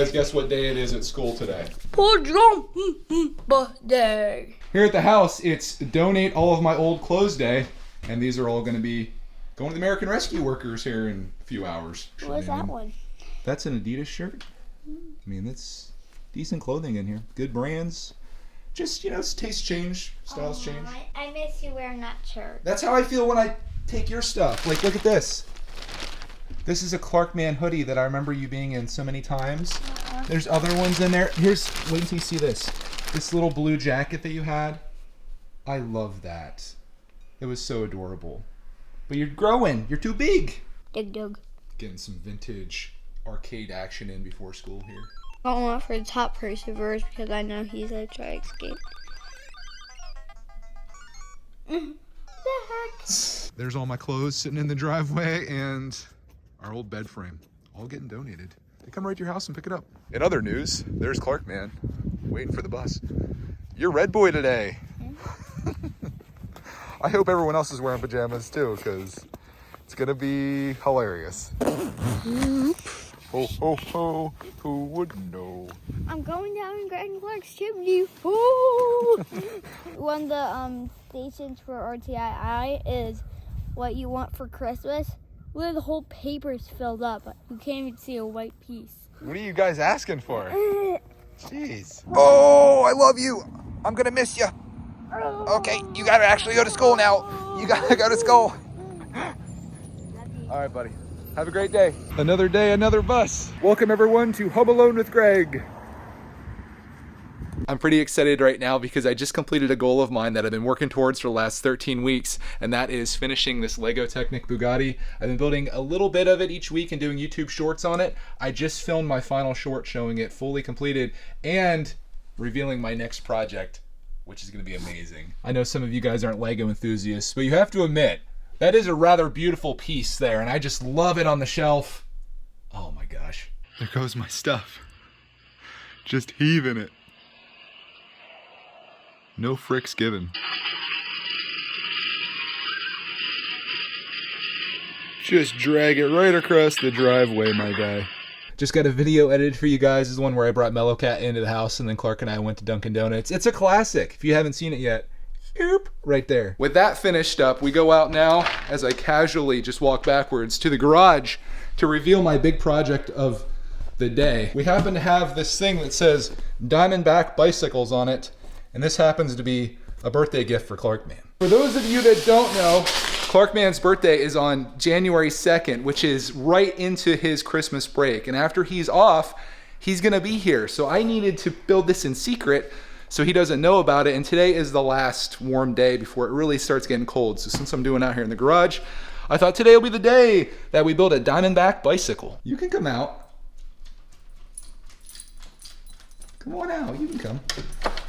guys guess what day it is at school today? Day. Here at the house, it's Donate All of My Old Clothes Day, and these are all going to be going to the American Rescue Workers here in a few hours. What's that one? That's an Adidas shirt. I mean, that's decent clothing in here. Good brands. Just, you know, taste change, styles change. I miss you wearing that shirt. That's how I feel when I take your stuff. Like, look at this. This is a Clarkman hoodie that I remember you being in so many times. There's other ones in there. Wait until you see this. This little blue jacket that you had. I love that. It was so adorable. But you're growing. You're too big. Doug. Getting some vintage arcade action in before school here. I want for the top perseverers because I know he's a try escape. The heck? There's all my clothes sitting in the driveway and our old bed frame, all getting donated. They come right to your house and pick it up. In other news, there's Clarkman waiting for the bus. You're Red Boy today. I hope everyone else is wearing pajamas too, because it's gonna be hilarious. Ho, ho, ho, who would know? I'm going down Greg and Clark's chimney. Ooh. One of the stations for RTII is what you want for Christmas. Where the whole paper's filled up. You can't even see a white piece. What are you guys asking for? Jeez. Oh, I love you. I'm gonna miss you. Okay, you gotta actually go to school now. You gotta go to school. All right, buddy. Have a great day. Another day, another bus. Welcome everyone to Home Alone with Greg. I'm pretty excited right now because I just completed a goal of mine that I've been working towards for the last 13 weeks, and that is finishing this Lego Technic Bugatti. I've been building a little bit of it each week and doing YouTube shorts on it. I just filmed my final short showing it fully completed and revealing my next project, which is going to be amazing. I know some of you guys aren't Lego enthusiasts, but you have to admit, that is a rather beautiful piece there, and I just love it on the shelf. Oh my gosh. There goes my stuff. Just heaving it. No fricks given. Just drag it right across the driveway, my guy. Just got a video edited for you guys. This is the one where I brought Mellow Cat into the house and then Clark and I went to Dunkin' Donuts. It's a classic. If you haven't seen it yet, right there. With that finished up, we go out now as I casually just walk backwards to the garage to reveal my big project of the day. We happen to have this thing that says Diamondback Bicycles on it, and this happens to be a birthday gift for Clarkman. For those of you that don't know, Clarkman's birthday is on January 2nd, which is right into his Christmas break. And after he's off, he's gonna be here. So I needed to build this in secret so he doesn't know about it. And today is the last warm day before it really starts getting cold. So since I'm doing out here in the garage, I thought today will be the day that we build a Diamondback bicycle. You can come out. Come on out, you can come.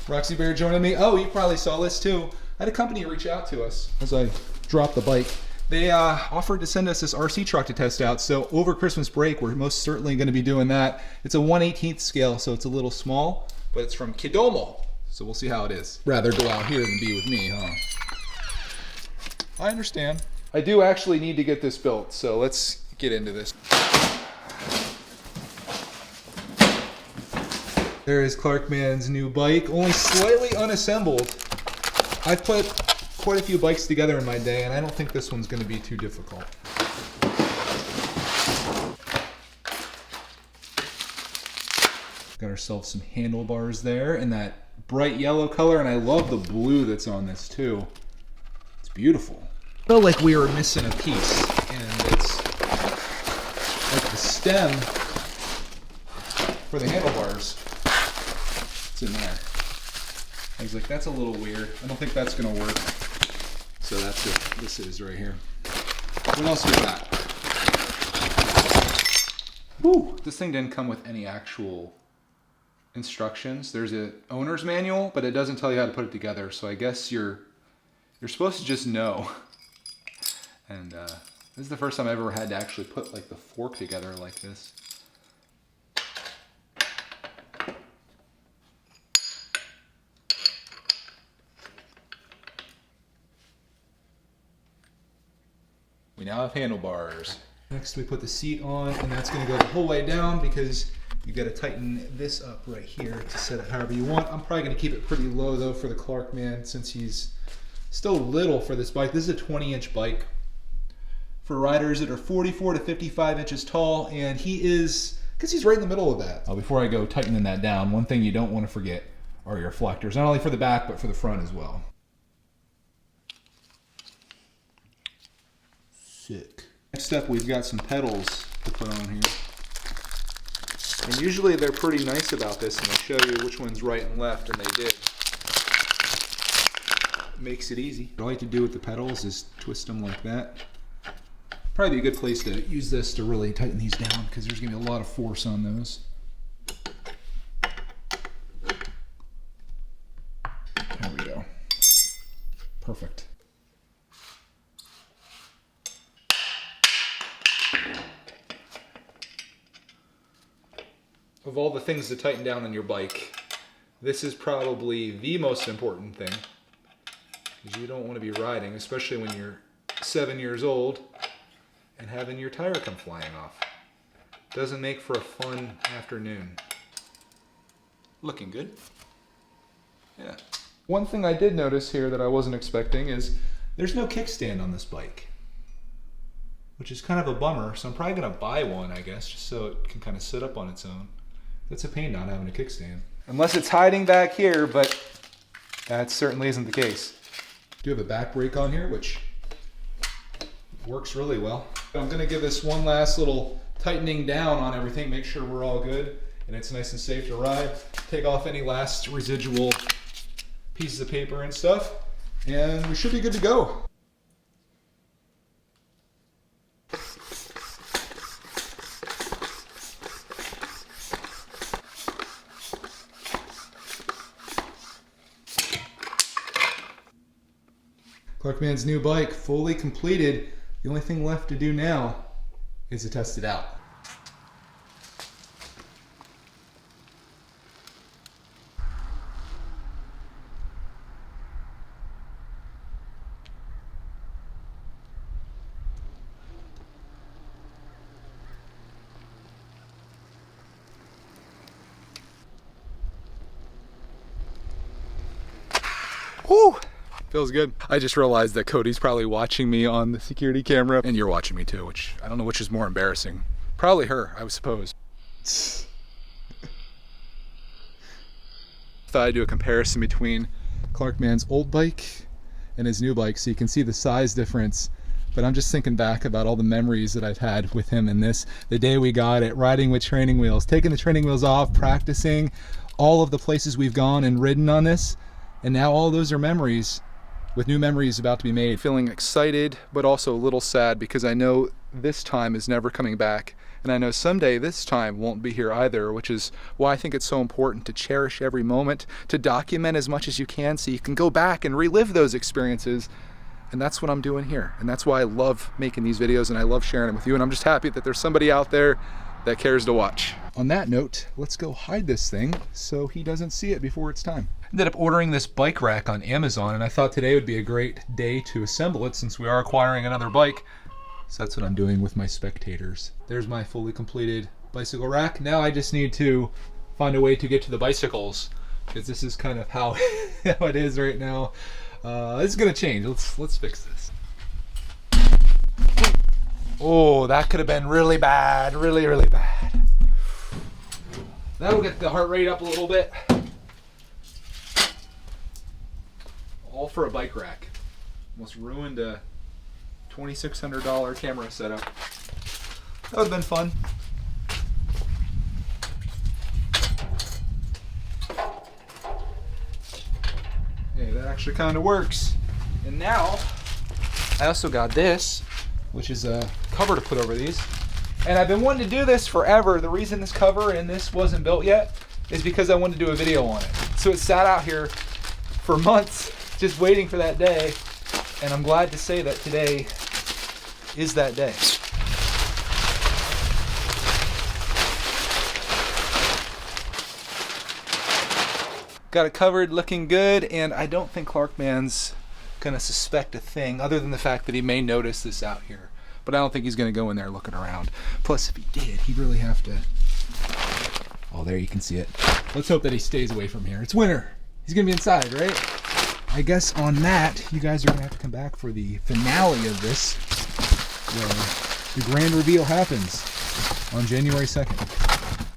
Roxy Bear joining me. Oh, you probably saw this too. I had a company reach out to us as I dropped the bike. They offered to send us this RC truck to test out. So over Christmas break, we're most certainly going to be doing that. It's a 1/18 scale, so it's a little small, but it's from Kidomo. So we'll see how it is. Rather go out here than be with me, huh? I understand. I do actually need to get this built, so let's get into this. There is Clarkman's new bike, only slightly unassembled. I've put quite a few bikes together in my day, and I don't think this one's going to be too difficult. Got ourselves some handlebars there in that bright yellow color, and I love the blue that's on this too. It's beautiful. Felt like we were missing a piece, and it's like the stem for the handlebars. It's in there. I was like, that's a little weird. I don't think that's gonna work. So that's what this is right here. What else we got? Woo! This thing didn't come with any actual instructions. There's an owner's manual, but it doesn't tell you how to put it together. So I guess you're supposed to just know. And this is the first time I've ever had to actually put like the fork together like this. We now have handlebars. Next we put the seat on, and that's gonna go the whole way down because You got to tighten this up right here to set it however you want. I'm probably going to keep it pretty low though for the Clark man since he's still little for this bike. This is a 20-inch bike for riders that are 44 to 55 inches tall, and he is, because he's right in the middle of that. Before I go tightening that down, one thing you don't want to forget are your reflectors, not only for the back but for the front as well. Sick. Next up, we've got some pedals to put on here. And usually they're pretty nice about this, and they show you which one's right and left, and they did. Makes it easy. What I like to do with the pedals is twist them like that. Probably be a good place to use this to really tighten these down because there's going to be a lot of force on those. There we go. Perfect. Of all the things to tighten down on your bike, this is probably the most important thing. Because you don't want to be riding, especially when you're 7 years old and having your tire come flying off. Doesn't make for a fun afternoon. Looking good. Yeah. One thing I did notice here that I wasn't expecting is there's no kickstand on this bike, which is kind of a bummer. So I'm probably going to buy one, I guess, just so it can kind of sit up on its own. That's a pain not having a kickstand. Unless it's hiding back here, but that certainly isn't the case. Do have a back brake on here, which works really well. I'm going to give this one last little tightening down on everything, make sure we're all good and it's nice and safe to ride. Take off any last residual pieces of paper and stuff, and we should be good to go. Clarkman's new bike, fully completed. The only thing left to do now is to test it out. Whew! Feels good. I just realized that Cody's probably watching me on the security camera, and you're watching me too, which I don't know which is more embarrassing. Probably her, I would suppose. Thought I'd do a comparison between Clarkman's old bike and his new bike so you can see the size difference. But I'm just thinking back about all the memories that I've had with him in this. The day we got it, riding with training wheels, taking the training wheels off, practicing, all of the places we've gone and ridden on this. And now all those are memories, with new memories about to be made. Feeling excited, but also a little sad because I know this time is never coming back. And I know someday this time won't be here either, which is why I think it's so important to cherish every moment, to document as much as you can so you can go back and relive those experiences. And that's what I'm doing here. And that's why I love making these videos and I love sharing them with you. And I'm just happy that there's somebody out there that cares to watch. On that note, let's go hide this thing so he doesn't see it before it's time. Ended up ordering this bike rack on Amazon, and I thought today would be a great day to assemble it since we are acquiring another bike. So that's what I'm doing with my spectators. There's my fully completed bicycle rack. Now I just need to find a way to get to the bicycles, because this is kind of how, how it is right now. This is gonna change. Let's fix this. Oh, that could have been really bad, really, really bad. That'll get the heart rate up a little bit. All for a bike rack. Almost ruined a $2,600 camera setup. That would have been fun. Hey, that actually kind of works. And now, I also got this, which is a cover to put over these. And I've been wanting to do this forever. The reason this cover and this wasn't built yet is because I wanted to do a video on it. So it sat out here for months, just waiting for that day. And I'm glad to say that today is that day. Got it covered, looking good, and I don't think Clarkman's gonna suspect a thing other than the fact that he may notice this out here. But I don't think he's gonna go in there looking around. Plus, if he did, he'd really have to Oh, there you can see it. Let's hope that he stays away from here. It's winter. He's gonna be inside, right? I guess on that, you guys are gonna have to come back for the finale of this, where the grand reveal happens on January 2nd.